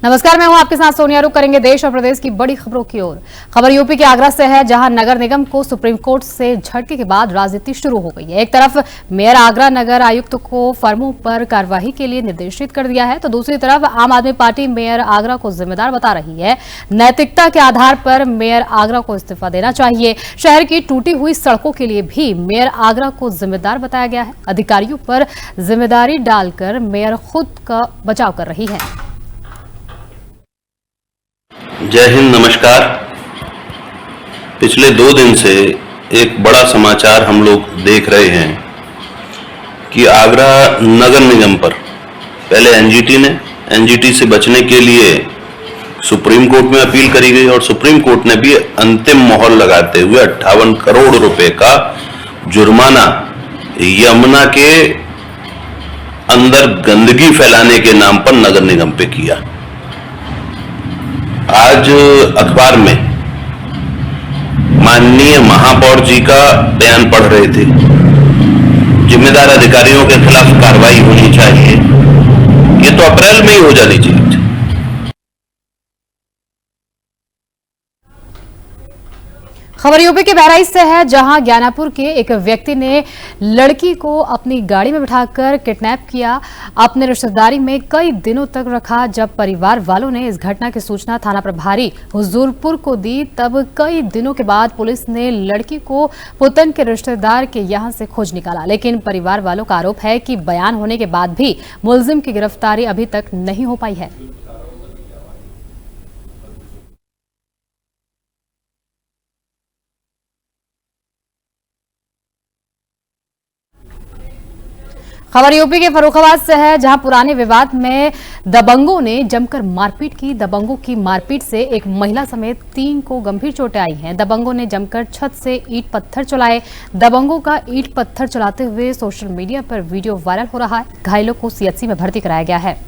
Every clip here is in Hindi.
नमस्कार, मैं हूं आपके साथ सोनिया। रुक करेंगे देश और प्रदेश की बड़ी खबरों की ओर। खबर यूपी के आगरा से है, जहां नगर निगम को सुप्रीम कोर्ट से झटके के बाद राजनीति शुरू हो गई है। एक तरफ मेयर आगरा नगर आयुक्त को फर्मों पर कार्रवाई के लिए निर्देशित कर दिया है, तो दूसरी तरफ आम आदमी पार्टी मेयर आगरा को जिम्मेदार बता रही है। नैतिकता के आधार पर मेयर आगरा को इस्तीफा देना चाहिए। शहर की टूटी हुई सड़कों के लिए भी मेयर आगरा को जिम्मेदार बताया गया है। अधिकारियों पर जिम्मेदारी डालकर मेयर खुद का बचाव कर रही है। जय हिंद, नमस्कार। पिछले 2 दिन से एक बड़ा समाचार हम लोग देख रहे हैं कि आगरा नगर निगम पर पहले एनजीटी से बचने के लिए सुप्रीम कोर्ट में अपील करी गई और सुप्रीम कोर्ट ने भी अंतिम मोहर लगाते हुए 58 करोड़ रुपए का जुर्माना यमुना के अंदर गंदगी फैलाने के नाम पर नगर निगम पे किया। आज अखबार में माननीय महापौर जी का बयान पढ़ रहे थे। जिम्मेदार अधिकारियों के खिलाफ कार्रवाई होनी चाहिए। ये तो अप्रैल में ही हो जानी चाहिए। खबर यूपी के बहराइच से है, जहां ज्ञानापुर के एक व्यक्ति ने लड़की को अपनी गाड़ी में बिठाकर किडनैप किया। अपने रिश्तेदारी में कई दिनों तक रखा। जब परिवार वालों ने इस घटना की सूचना थाना प्रभारी हुजूरपुर को दी, तब कई दिनों के बाद पुलिस ने लड़की को पुतन के रिश्तेदार के यहां से खोज निकाला। लेकिन परिवार वालों का आरोप है कि बयान होने के बाद भी मुलजिम की गिरफ्तारी अभी तक नहीं हो पाई है। खबर यूपी के फर्रुखाबाद से है, जहां पुराने विवाद में दबंगों ने जमकर मारपीट की। दबंगों की मारपीट से एक महिला समेत 3 को गंभीर चोटें आई हैं। दबंगों ने जमकर छत से ईंट पत्थर चलाए। दबंगों का ईंट पत्थर चलाते हुए सोशल मीडिया पर वीडियो वायरल हो रहा है। घायलों को सीएचसी में भर्ती कराया गया है।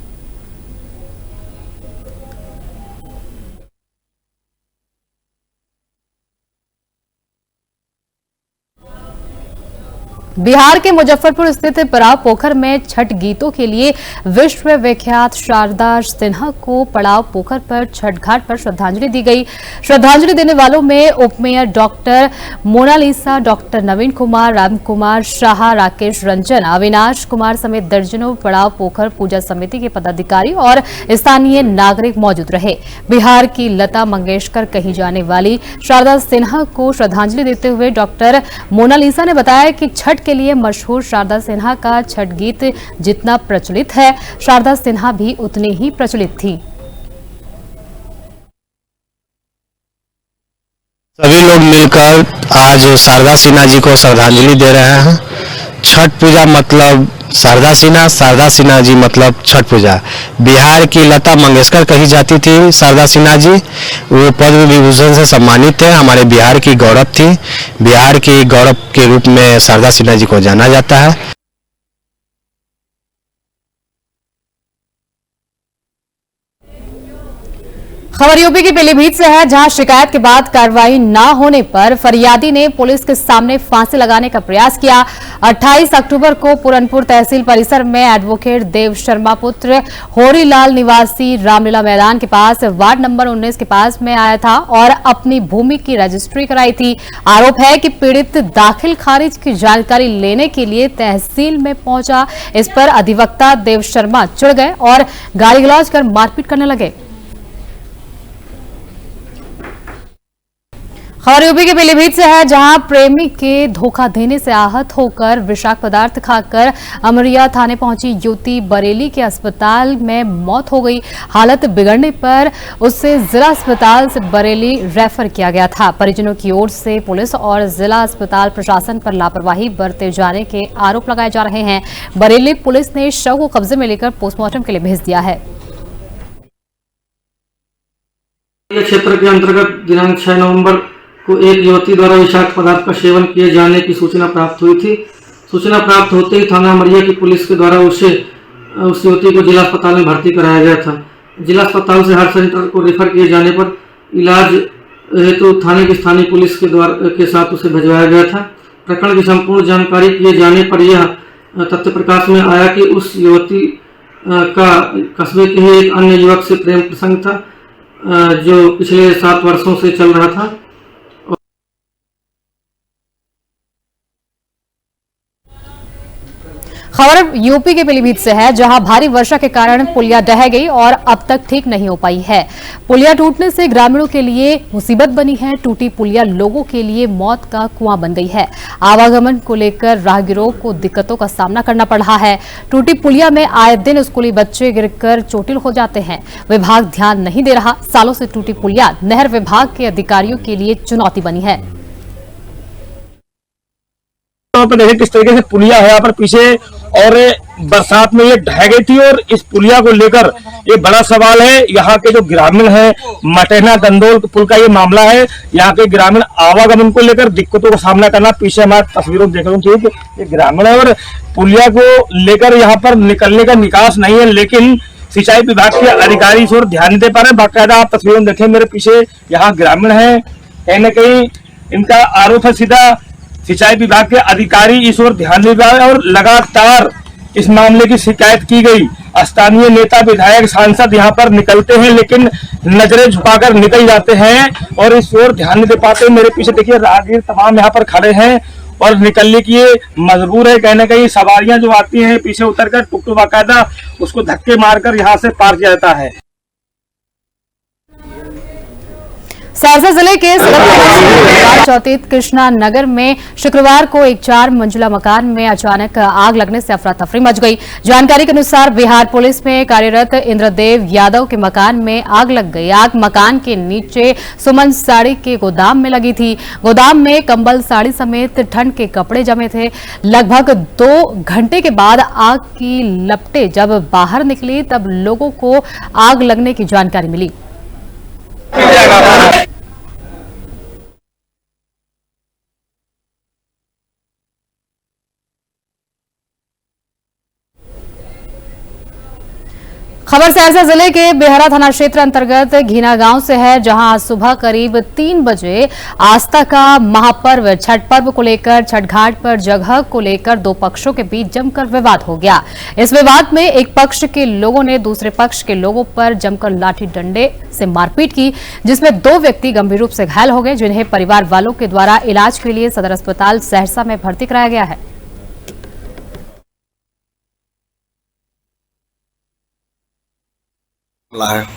बिहार के मुजफ्फरपुर स्थित पड़ाव पोखर में छठ गीतों के लिए विश्व विख्यात शारदा सिन्हा को पड़ाव पोखर पर छठ घाट पर श्रद्धांजलि दी गई। श्रद्धांजलि देने वालों में उप मेयर डॉक्टर मोनालिसा, डॉक्टर नवीन कुमार, राम कुमार शाह, राकेश रंजन, अविनाश कुमार समेत दर्जनों पड़ाव पोखर पूजा समिति के पदाधिकारी और स्थानीय नागरिक मौजूद रहे। बिहार की लता मंगेशकर कही जाने वाली शारदा सिन्हा को श्रद्धांजलि देते हुए डॉक्टर मोनालिसा ने बताया कि छठ के लिए मशहूर शारदा सिन्हा का छठ गीत जितना प्रचलित है, शारदा सिन्हा भी उतनी ही प्रचलित थी। सभी लोग मिलकर आज शारदा सिन्हा जी को श्रद्धांजलि दे रहे हैं। छठ पूजा मतलब शारदा सिन्हा जी मतलब छठ पूजा। बिहार की लता मंगेशकर कही जाती थी शारदा सिन्हा जी। वो पद्म विभूषण से सम्मानित थे। हमारे बिहार की गौरव थी। बिहार की गौरव के रूप में शारदा सिन्हा जी को जाना जाता है। खबर यूपी की पीलीभीत से है, जहां शिकायत के बाद कार्रवाई न होने पर फरियादी ने पुलिस के सामने फांसी लगाने का प्रयास किया। 28 अक्टूबर को पूरनपुर तहसील परिसर में एडवोकेट देव शर्मा पुत्र होरीलाल निवासी रामलीला मैदान के पास वार्ड नंबर 19 के पास में आया था और अपनी भूमि की रजिस्ट्री कराई थी। आरोप है कि पीड़ित दाखिल खारिज की जानकारी लेने के लिए तहसील में पहुंचा। इस पर अधिवक्ता देव शर्मा चिढ़ गए और गाली गलौज कर मारपीट करने लगे। खबर यूपी के पीलीभीत से है, जहां प्रेमी के धोखा देने से आहत होकर विषाक्त पदार्थ खाकर अमरिया थाने पहुंची युवती बरेली के अस्पताल में मौत हो गई। हालत बिगड़ने पर उसे जिला अस्पताल से बरेली रेफर किया गया था। परिजनों की ओर से पुलिस और जिला अस्पताल प्रशासन पर लापरवाही बरते जाने के आरोप लगाए जा रहे हैं। बरेली पुलिस ने शव को कब्जे में लेकर पोस्टमार्टम के लिए भेज दिया है। क्षेत्र के अंतर्गत दिनांक 6 नवंबर को एक युवती द्वारा विषाक्त पदार्थ का सेवन किए जाने की सूचना प्राप्त हुई थी। सूचना प्राप्त होते ही थाना अमरिया की पुलिस के द्वारा उस युवती को जिला अस्पताल में भर्ती कराया गया था। जिला अस्पताल से हार्ट सेंटर को रेफर किए जाने पर इलाज हेतु थाने की स्थानीय पुलिस के साथ उसे भिजवाया गया था। प्रकरण की संपूर्ण जानकारी किए जाने पर यह तथ्य प्रकाश में आया कि उस युवती का कस्बे के ही एक अन्य युवक से प्रेम प्रसंग था, जो पिछले 7 वर्षों से चल रहा था। खबर यूपी के पीलीभीत से है, जहां भारी वर्षा के कारण पुलिया ढह गई और अब तक ठीक नहीं हो पाई है। पुलिया टूटने से ग्रामीणों के लिए मुसीबत बनी है। टूटी पुलिया लोगों के लिए मौत का कुआं बन गई है। आवागमन को लेकर राहगीरों को दिक्कतों का सामना करना पड़ रहा है। टूटी पुलिया में आए दिन स्कूली बच्चे गिरकर चोटिल हो जाते हैं। विभाग ध्यान नहीं दे रहा। सालों से टूटी पुलिया नहर विभाग के अधिकारियों के लिए चुनौती बनी है। पर देखिए किस तरीके से पुलिया है यहाँ पर पीछे, और बरसात में ये ढह गई थी। और इस पुलिया को लेकर ये बड़ा सवाल है। यहाँ के जो ग्रामीण हैं, मटेना दंदोल पुल का ये मामला है। यहाँ के ग्रामीण आवागमन को लेकर दिक्कतों का सामना करना, पीछे हमारी तस्वीरों देख रहे हैं कि ये ग्रामीण है और पुलिया को लेकर यहाँ पर निकलने का निकास नहीं है। लेकिन सिंचाई विभाग के अधिकारी इस ओर ध्यान नहीं दे पा रहे। बाकायदा आप तस्वीरों देखें मेरे पीछे, यहाँ ग्रामीण है, कहीं न कहीं इनका आरोप है सीधा सिंचाई विभाग के अधिकारी इस ओर ध्यान नहीं दे रहे और लगातार इस मामले की शिकायत की गई। स्थानीय नेता, विधायक, सांसद यहाँ पर निकलते हैं, लेकिन नजरें झुकाकर निकल जाते हैं और इस ओर ध्यान नहीं दे पाते। मेरे पीछे देखिए राहगीर तमाम यहाँ पर खड़े हैं और निकलने के लिए मजबूर है। कहीं ना कहीं सवारियां जो आती हैं पीछे उतरकर टुकटुक बाकायदा उसको धक्के मारकर यहाँ से पार किया जाता है। सहरसा जिले के चौतीत कृष्णा नगर में शुक्रवार को एक 4 मंजिला मकान में अचानक आग लगने से अफरा तफरी मच गई। जानकारी के अनुसार बिहार पुलिस में कार्यरत इंद्रदेव यादव के मकान में आग लग गई। आग मकान के नीचे सुमन साड़ी के गोदाम में लगी थी। गोदाम में कंबल, साड़ी समेत ठंड के कपड़े जमे थे। लगभग 2 घंटे के बाद आग की लपटें जब बाहर निकली तब लोगों को आग लगने की जानकारी मिली। खबर सहरसा जिले के बेहरा थाना क्षेत्र अंतर्गत घीना गांव से है, जहां आज सुबह करीब 3 बजे आस्था का महापर्व छठ पर्व को लेकर छठ घाट पर जगह को लेकर 2 पक्षों के बीच जमकर विवाद हो गया। इस विवाद में एक पक्ष के लोगों ने दूसरे पक्ष के लोगों पर जमकर लाठी डंडे से मारपीट की, जिसमें 2 व्यक्ति गंभीर रूप से घायल हो गए, जिन्हें परिवार वालों के द्वारा इलाज के लिए सदर अस्पताल सहरसा में भर्ती कराया गया है।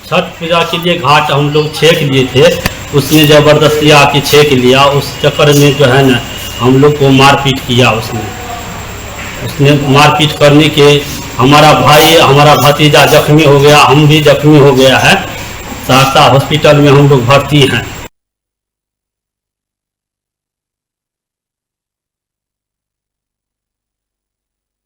छठ पूजा के लिए घाट हम लोग छेक लिए थे, उसने जबरदस्ती आके छेक लिया। उस चक्कर में जो है ना हम लोग को मारपीट किया। उसने मारपीट करने के हमारा भाई, हमारा भतीजा जख्मी हो गया, हम भी जख्मी हो गया है। सहरसा हॉस्पिटल में हम लोग भर्ती हैं।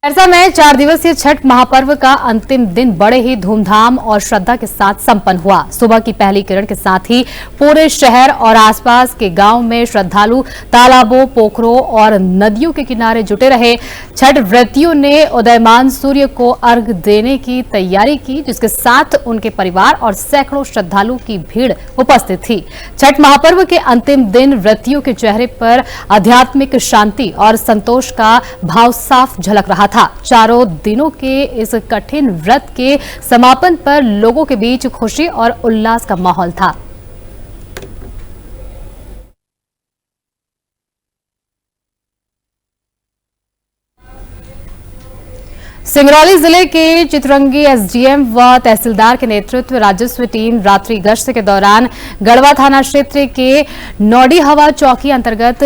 सहरसा में 4 दिवसीय छठ महापर्व का अंतिम दिन बड़े ही धूमधाम और श्रद्धा के साथ संपन्न हुआ। सुबह की पहली किरण के साथ ही पूरे शहर और आसपास के गांव में श्रद्धालु तालाबों, पोखरों और नदियों के किनारे जुटे रहे। छठ व्रतियों ने उदयमान सूर्य को अर्घ देने की तैयारी की, जिसके साथ उनके परिवार और सैकड़ों श्रद्धालुओं की भीड़ उपस्थित थी। छठ महापर्व के अंतिम दिन व्रतियों के चेहरे पर आध्यात्मिक शांति और संतोष का भाव साफ झलक रहा था। 4 दिनों के इस कठिन व्रत के समापन पर लोगों के बीच खुशी और उल्लास का माहौल था। सिंगरौली जिले के चितरंगी एसडीएम व तहसीलदार के नेतृत्व राजस्व टीम रात्रि गश्त के दौरान गढ़वा थाना क्षेत्र के नौडी हवा चौकी अंतर्गत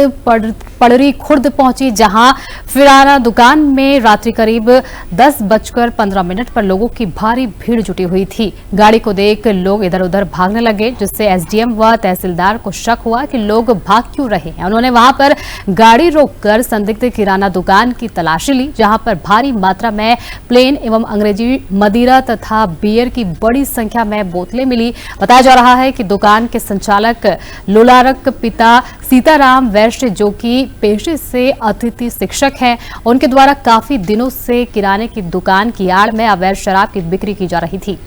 पड़री खुर्द पहुंची, जहां किराना दुकान में रात्रि करीब 10:15 पर लोगों की भारी भीड़ जुटी हुई थी। गाड़ी को देख लोग इधर उधर भागने लगे, जिससे एसडीएम व तहसीलदार को शक हुआ कि लोग भाग क्यों रहे हैं। उन्होंने वहां पर गाड़ी रोककर संदिग्ध किराना दुकान की तलाशी ली, जहां पर भारी मात्रा में प्लेन एवं अंग्रेजी मदिरा तथा बियर की बड़ी संख्या में बोतलें मिली। बताया जा रहा है कि दुकान के संचालक लोलारक पिता सीताराम वैश्य, जो कि पेशे से अतिथि शिक्षक हैं, उनके द्वारा काफी दिनों से किराने की दुकान की आड़ में अवैध शराब की बिक्री की जा रही थी।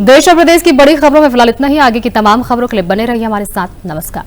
देश और प्रदेश की बड़ी खबरों में फिलहाल इतना ही। आगे की तमाम खबरों के लिए बने रहिए हमारे साथ। नमस्कार।